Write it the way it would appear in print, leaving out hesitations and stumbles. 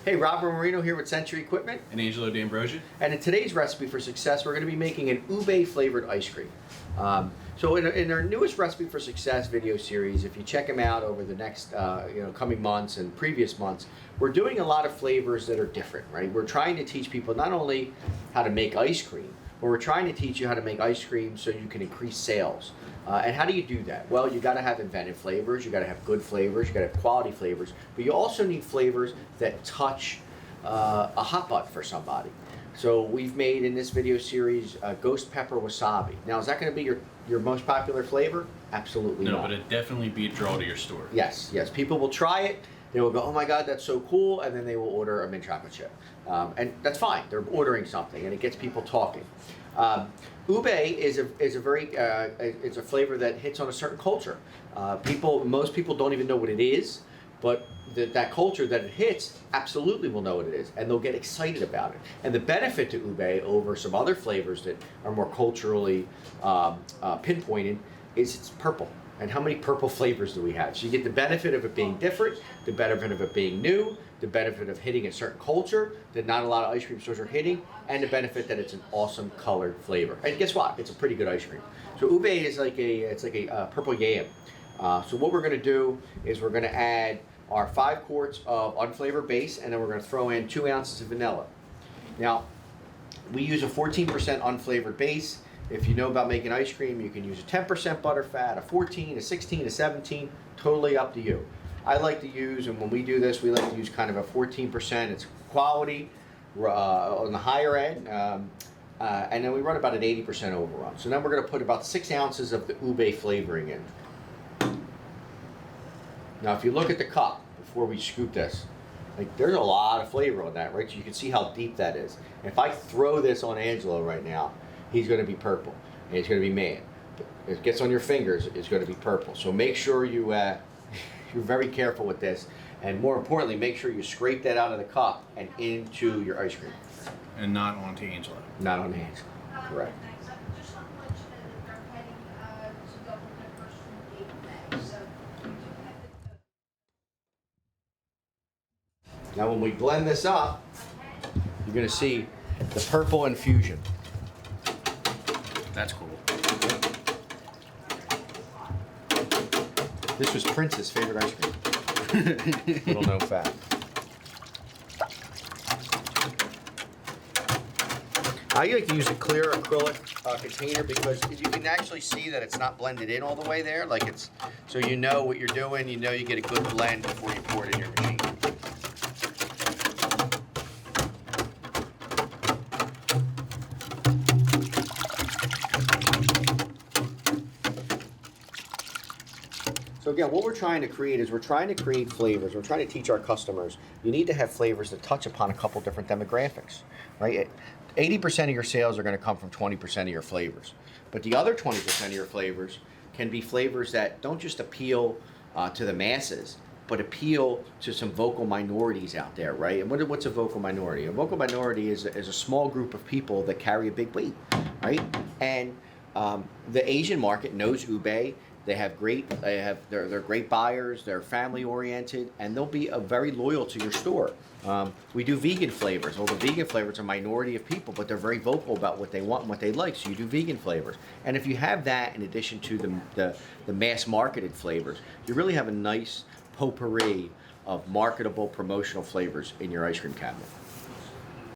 Hey, Robert Marino here with Sentry Equipment. And Angelo D'Ambrosio. And in today's recipe for success, we're going to be making an ube flavored ice cream. So in our newest Recipe for Success video series, if you check them out over the next coming months and previous months, we're doing a lot of flavors that are different, right? We're trying to teach people not only how to make ice cream, but we're trying to teach you how to make ice cream so you can increase sales. And how do you do that? Well, you got to have inventive flavors, you got to have good flavors, you got to have quality flavors, but you also need flavors that touch a hot button for somebody. So we've made in this video series ghost pepper wasabi. Now, is that going to be your most popular flavor? Absolutely not. No, but it'd definitely be a draw to your store. Yes, yes. People will try it. They will go, oh my God, that's so cool, and then they will order a mint chocolate chip. And that's fine. They're ordering something, and it gets people talking. Ube is a very it's a flavor that hits on a certain culture. Most people don't even know what it is, but that culture that it hits absolutely will know what it is, and they'll get excited about it. And the benefit to ube over some other flavors that are more culturally pinpointed is it's purple. And how many purple flavors do we have? So you get the benefit of it being different, the benefit of it being new, the benefit of hitting a certain culture that not a lot of ice cream stores are hitting, and the benefit that it's an awesome colored flavor. And guess what? It's a pretty good ice cream. So ube is like a purple yam. So what we're going to do is we're going to add our 5 quarts of unflavored base, and then we're going to throw in 2 ounces of vanilla. Now, we use a 14% unflavored base. If you know about making ice cream, you can use a 10% butterfat, a 14, a 16, a 17, totally up to you. I like to use, and when we do this, we like to use kind of a 14%. It's quality on the higher end, and then we run about an 80% overrun. So then we're going to put about 6 ounces of the ube flavoring in. Now, if you look at the cup before we scoop this, like there's a lot of flavor on that, right? So you can see how deep that is. And if I throw this on Angelo right now, he's going to be purple, and he's going to be mad. If it gets on your fingers, it's going to be purple. So make sure you're very careful with this, and more importantly, make sure you scrape that out of the cup and into your ice cream. And not onto Angelo. Not on Angelo, correct. Now when we blend this up, you're going to see the purple infusion. That's cool. This was Prince's favorite ice cream. Little known fact. I like to use a clear acrylic container because you can actually see that it's not blended in all the way there. So you know what you're doing. You know you get a good blend before you pour it in your machine. So again, what we're trying to create is we're trying to create flavors. We're trying to teach our customers you need to have flavors that touch upon a couple different demographics, right? 80% of your sales are going to come from 20% of your flavors. But the other 20% of your flavors can be flavors that don't just appeal to the masses, but appeal to some vocal minorities out there, right? And what's a vocal minority? A vocal minority is a small group of people that carry a big weight, right? And the Asian market knows ube. They're great buyers, they're family oriented, and they'll be very loyal to your store. We do vegan flavors. Well, the vegan flavors are a minority of people, but they're very vocal about what they want and what they like, so you do vegan flavors. And if you have that in addition to the mass marketed flavors, you really have a nice potpourri of marketable promotional flavors in your ice cream cabinet.